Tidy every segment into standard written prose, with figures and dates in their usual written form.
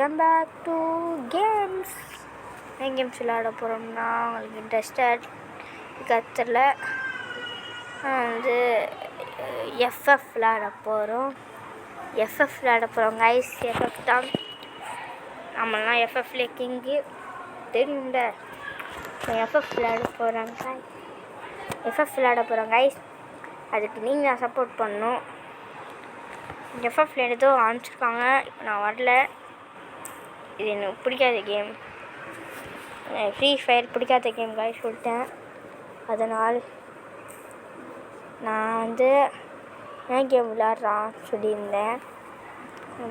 Welcome back to games. ஏன் games விளையாட போகிறோம்னா உங்களுக்கு இன்ட்ரெஸ்டட் கற்றுல வந்து எஃப்எஃப் விளையாட போகிறோம். கைஸ். எஃப்எஃப் தான் நம்மளாம் எஃப்எஃப்ல கிங்கு தெரியும்ல. எஃப்எஃப் விளையாட போகிறோம் கைஸ். அதுக்கு நீங்கள் சப்போர்ட் பண்ணணும். எஃப்எஃப்ல ஏதோ ஆரம்பிச்சிருக்காங்க, இப்போ நான் வரல. இது எனக்கு பிடிக்காத கேம், ஃப்ரீ ஃபயர் பிடிக்காத கேம் கைஸ் சொல்லிட்டேன். அதனால் நான் வந்து ஏன் கேம் விளையாடுறான்னு சொல்லியிருந்தேன்.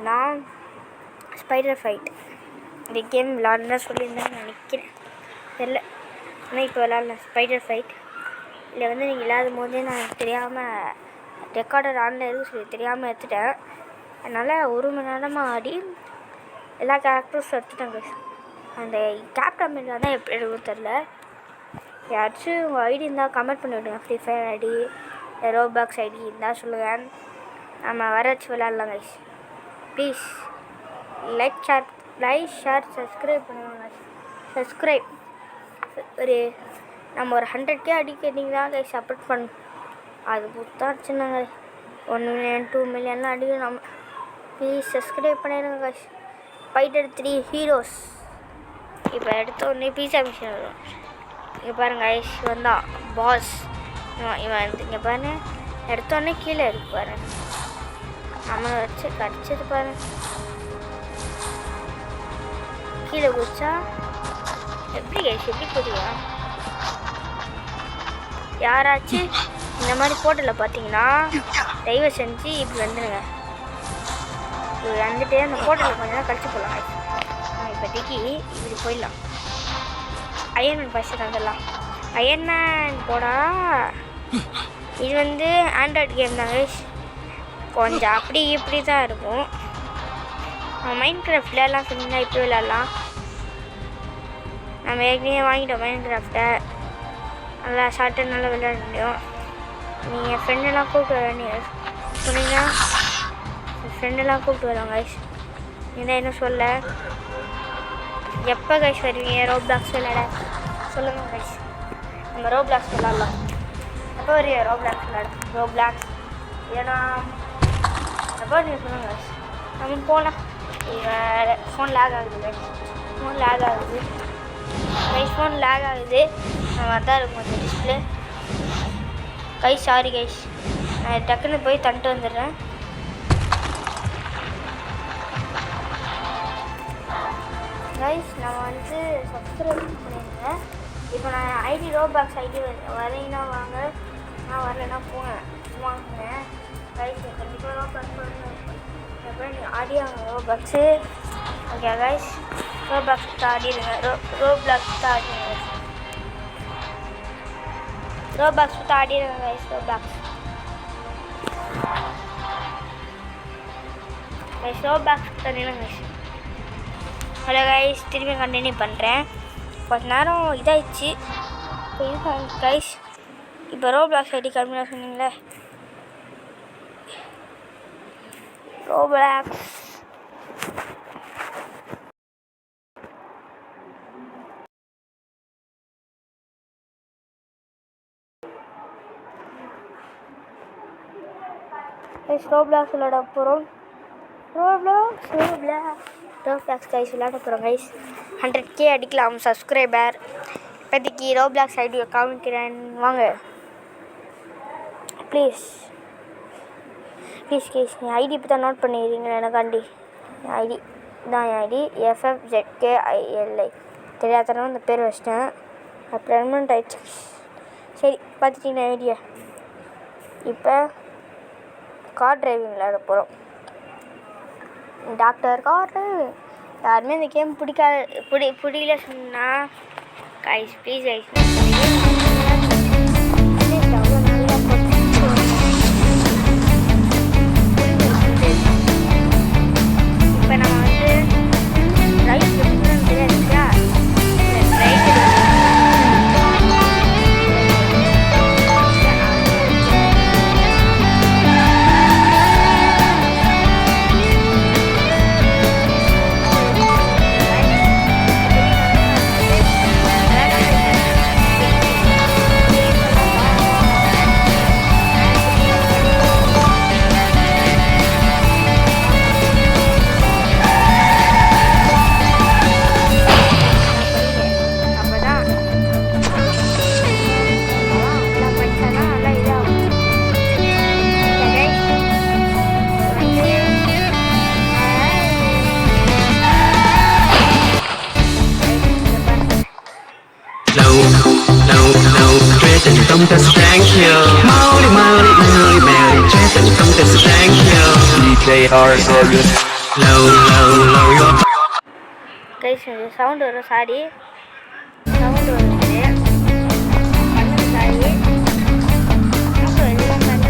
நான் ஸ்பைடர் ஃபைட் இந்த கேம் விளையாடுறேன் சொல்லியிருந்தேன்னு நினைக்கிறேன், தெரில. ஆனால் இப்போ விளையாடலாம் ஸ்பைடர் ஃபைட். இதில் வந்து நீங்கள் இல்லாத போதே நான் தெரியாமல் ரெக்கார்டர் ஆனில் இருக்கு சொல்லி தெரியாமல் எடுத்துட்டேன். அதனால் 1 மணி நேரமாக ஆடி எல்லா கேரக்டர்ஸும் எடுத்துட்டாங்க. அந்த கேப்டன் அமெரிக்கா தான் எப்படி எடுக்கும் தெரில. யாராச்சும் உங்கள் ஐடி இருந்தால் கமெண்ட் பண்ணி விடுங்க. Free Fire ID, Roblox ID இருந்தால் சொல்லுங்கள், நம்ம வர வச்சு விளையாடலாம் guys. Please like share subscribe பண்ணுவாங்க. நம்ம ஒரு 100K அடிக்கிறீங்களா கைஸ் சப்போர்ட் பண்ணணும். அது புத்தாச்சுனாங்க 1 மில்லியன் 2 மில்லியன்லாம் அடிக்கணும். நம்ம ப்ளீஸ் சப்ஸ்கிரைப் பண்ணிடுங்க கைஸ். ஸ்பைடர் 3 ஹீரோஸ் இப்போ எடுத்த உடனே பீஸா மிஷின் வரும். இங்கே பாருங்க கைஸ், இவன் தான் பாஸ். இவன் இங்கே பாருங்க, எடுத்தோடனே கீழே இருக்கு பாருங்க. நம்ம வச்சு கடிச்சது பாருங்க. கீழே குதிச்சா எப்படி கைஸ், எப்படி குதியா? யாராச்சும் இந்த மாதிரி போட்டலில் பார்த்தீங்கன்னா தயவு செஞ்சு இப்படி வந்துடுங்க. இப்படி வந்துட்டு அந்த போட்டலில் கொஞ்சம் கழிச்சு போடலாம். இப்போதைக்கு இப்படி போயிடலாம். அயன்மேன் ஃபஸ்ட்டு வந்துடலாம். அயன்மேன் போனால் இது வந்து ஆண்ட்ராய்டு கேம் தாங்க, கொஞ்சம் அப்படி இப்படி தான் இருக்கும். மைண்ட் கிராஃப்ட் விளையாடலாம் சொன்னீங்கன்னா இப்போ விளையாடலாம். நம்ம ஏற்கனவே வாங்கிட்டோம் மைண்ட் கிராஃப்டை, நல்லா ஷார்ட்டாக நல்லா விளையாட முடியும். நீங்கள் ஃப்ரெண்டெல்லாம் கூப்பிட்டு வர நீங்கள் சொன்னீங்கன்னா ஃப்ரெண்டெல்லாம் கூப்பிட்டு வரோம் கைஸ். என்ன என்ன சொல்ல எப்போ கைஸ் வருவீங்க ரோப்ளாக்ஸ் விளையாட சொல்லுங்கள் கைஸ். நம்ம ரோப்ளாக்ஸ் விளையாடலாம். எப்போ வருவீங்க ரோப்ளாக்ஸ் ஏன்னா எப்போ நீங்கள் சொல்லுங்கள் கைஸ். நம்ம போகலாம். ஃபோன் லேக் ஆகுது கைஸ், ஃபோன் லேக் ஆகுது. தான் இருக்கும் கொஞ்சம் டிஸ்பிளே கைஸ். சாரி கைஸ், நான் டக்குன்னு போய் தந்துட்டு வந்துடுறேன். கைஸ் நம்ம வந்து சப்ஸ்கிரைப் பண்ணியிருந்தேன். இப்போ நான் ஐடி ரோபாக்ஸ் ஐடி வரீங்கன்னா வாங்க, நான் வரலைன்னா போங்க வாங்க கைஸ். கண்டிப்பாக ரோபாக்ஸ் அப்புறம் நீங்கள் ஆடியாங்க ரோபாக்ஸு. ஓகே கைஸ், ரோபாக்ஸ் தான் ஆடிடுங்க. ரோப்ளாக்ஸ் தான் ஆடிடுங்க. ரோபாக்ஸ் விட்டு ஆடிடுங்க கைஸ். ரோபாக்ஸ் தண்ணிடுங்க கைஸ். ஹலோ கைஸ், திரும்பி கண்டினியூ பண்ணுறேன். கொஞ்ச நேரம் இதாகிடுச்சு. இப்போ இது கைஸ், இப்போ ரோப்ளாக்ஸ் ஐடி கம்மியாக சொன்னீங்களே ரோப்ளாக்ஸ். ரோப்ளாக்ஸ் விளையாட போகிறோம். ரோப்ளாக்ஸ் கைஸ் விளையாட போகிறோம் கைஸ். 100K அடிக்கலாம் சப்ஸ்கிரைபர். இப்போதைக்கு ரோப்ளாக்ஸ் ஐடியை காமிக்கிறேன் வாங்க ப்ளீஸ் கைஸ். என் ஐடி இப்போ தான் நோட் பண்ணிடுறீங்களா எனக்காண்டி? என் ஐடி தான், என் ஐடி FFZKILI. தெரியாதனால அந்த பேர் வச்சிட்டேன். பெர்மனண்ட் ஆயிடுச்சு. சரி பார்த்துட்டீங்க ஐடியா. இப்போ கார் டிரைவிங் விளையாட போகிறோம். Doctor car driving. யாருமே இந்த கேம் பிடிக்கல சொன்னால் கைஸ் ப்ளீஸ் கைஸ் இப்போ நம்ம வந்து ரைட் தெரியாதுச்சா right and come to thank you. Maori, Maori, Maori, Maori, chest and come to thank you. DJ Arthur, low, low, low, your. Guys sound வரும் sorry sound வருது பண்ணது sorry அப்புறம் எல்லாம் sorry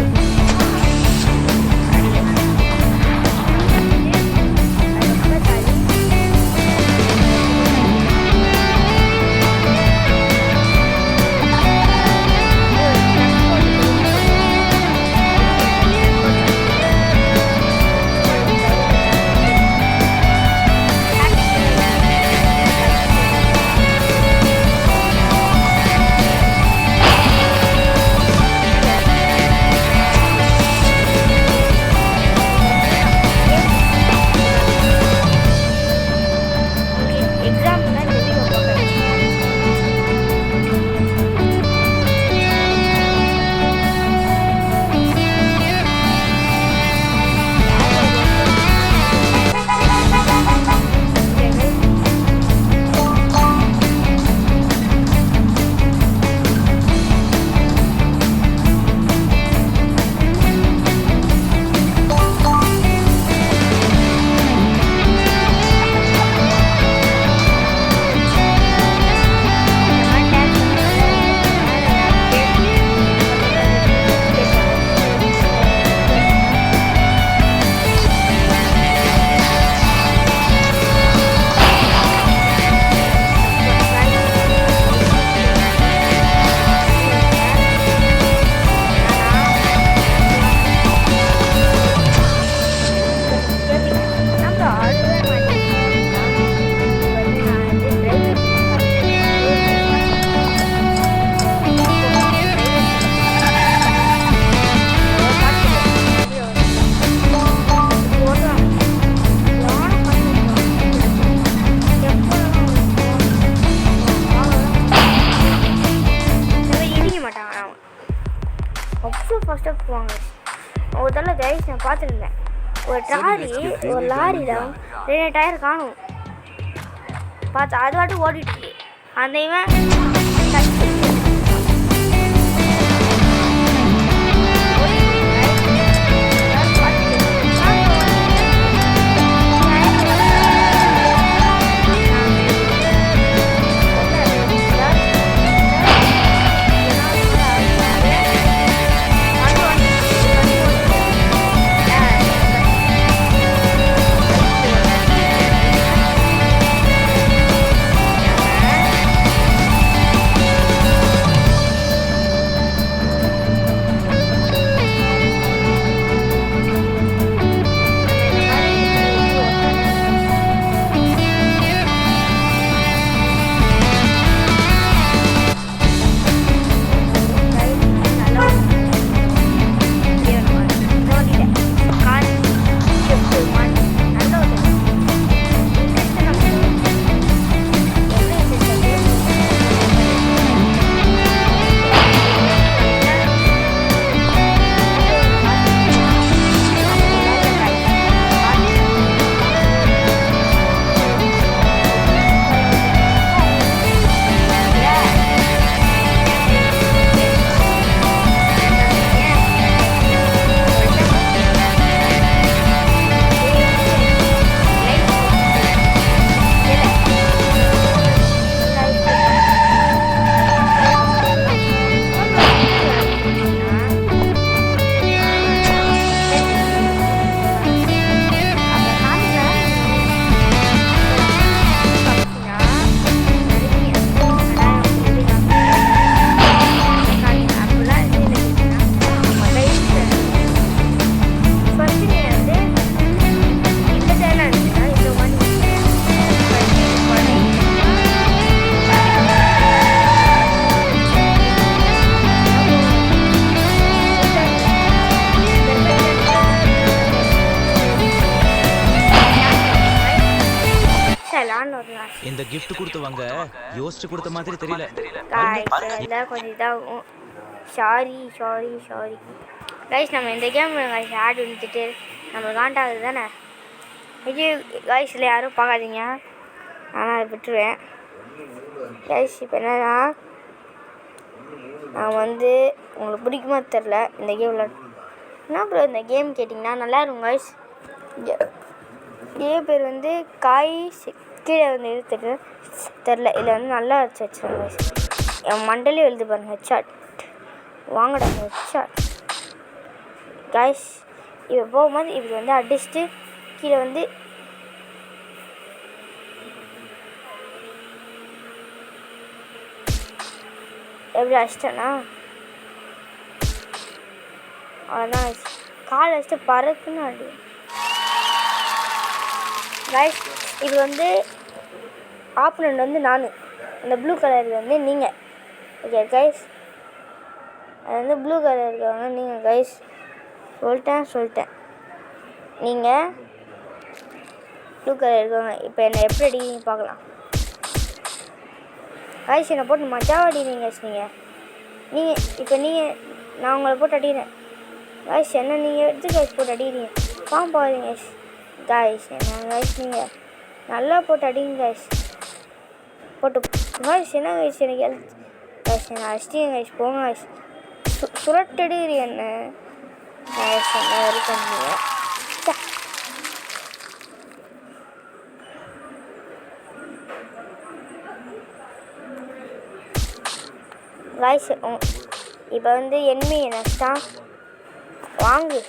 ஃபஸ்ட்டாக போவாங்க ஒரு தடவை கைஸ் நான் பார்த்துருந்தேன் ஒரு லாரியில் 2 டயர் காணும் பார்த்து அது வாட்டு ஓடிட்டு இருக்கு அந்த இவன் இந்த gift கொடுத்தவங்க யோசிச்சு கொடுத்த மாதிரி தெரியல. கொஞ்சம் இதாகும். சாரி கைஸ், நம்ம இந்த கேம் கைஸ் ஆட் வந்துட்டு நம்ம காண்டாகுது தானே. இது கைஸில் யாரும் பார்க்காதீங்க, ஆனால் அதை விட்டுருவேன் கைஸ். இப்போ என்னன்னா நான் வந்து உங்களுக்கு பிடிக்குமா தெரில இந்த கேம் என்ன ப்ரோ இந்த கேம் கேட்டிங்கன்னா நல்லா இருக்கும் கைஸ். கேம் பேர் வந்து காய் கீழே வந்து எழுத்து தெரில. இதில் வந்து நல்லா வச்சுருங்க கைஸ். என் மண்டலே எழுது பாருங்க ஹெட்ஷாட். வாங்கடா ஹெட்ஷாட் கைஸ். இப்போ போகும்போது இப்படி வந்து அடிச்சுட்டு கீழே வந்து எப்படி அடிச்சிட்டேன்னா அதான் கால் வச்சுட்டு பறக்குன்னு அடி கைஸ். இது வந்து ஆப்பனண்ட் வந்து நான், இந்த ப்ளூ கலர் வந்து நீங்கள். ஓகே கைஸ், அது வந்து ப்ளூ கலர் இருக்கவங்க நீங்கள் கைஸ். சொல்லிட்டேன் நீங்கள் ப்ளூ கலர் இருக்கவங்க. இப்போ என்னை எப்படி அடிக்கிறீங்க பார்க்கலாம் கைஸ். என்னை போட்டு மஜாவாக அடிக்கிறீங்க கைஸ். நீங்கள் இப்போ நான் உங்களை போட்டு அடிக்கிறேன் கைஸ். என்ன நீங்கள் எடுத்து கைஸ் போட்டு அடிக்கிறீங்க போகாதீங்க கைஸ். கைஸ் என்ன கைஸ் நீங்கள் நல்லா போட்டு அடிங்க கைஸ். போட்டு கைஸ் என்ன கைஸ் எனக்கு கைஸ் என்ன அடிச்சிட்டீங்க கைஸ். போங்க கைஸ். சுரட்டு அடிக்கிறீ என்ன கைஸ். என்ன இருக்கீங்க கைஸ். இப்போ வந்து என்மி நெக்ஸ்டா வாங்கு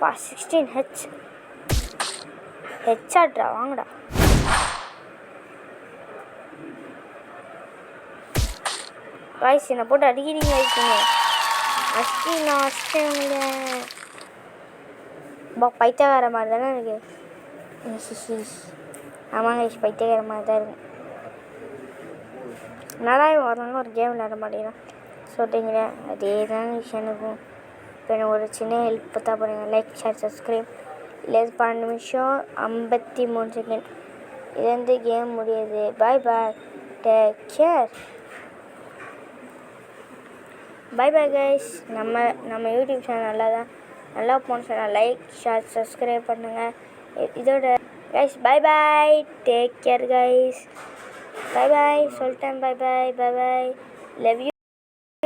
பா 16 ஹெட்ஷாட்ரா வாங்கடா. கைஸ் என்னை போட்டு அடிக்கிறீங்க அடிச்சிட்டீங்க பைத்தியக்கார மாதிரி தானே இருக்கு. ஆமாங்க கைஸ் பைத்தியக்கார மாதிரி தான் இருக்கு. நல்லா வரவங்க ஒரு கேம் விளையாட மாட்டேங்கிறான் சொல்லிட்டீங்களே அதே தான் எனக்கும். இப்போ எனக்கு ஒரு சின்ன ஹெல்ப் பார்த்தா போகிறீங்க. Like share subscribe. இல்லை 12 நிமிஷம் 53 செகண்ட். இது வந்து கேம் முடியாது. பாய் பாய், டேக் கேர், பாய் பாய் கைஸ். நம்ம யூடியூப் சேனல் நல்லா போன சேனல். லைக் ஷேர் சப்ஸ்கிரைப் பண்ணுங்கள். இதோட கைஸ் பாய் பாய், டேக் கேர் கைஸ். பாய் பாய் சொல்லிட்டேன். பாய் பாய், பாய் பாய், லவ் யூ.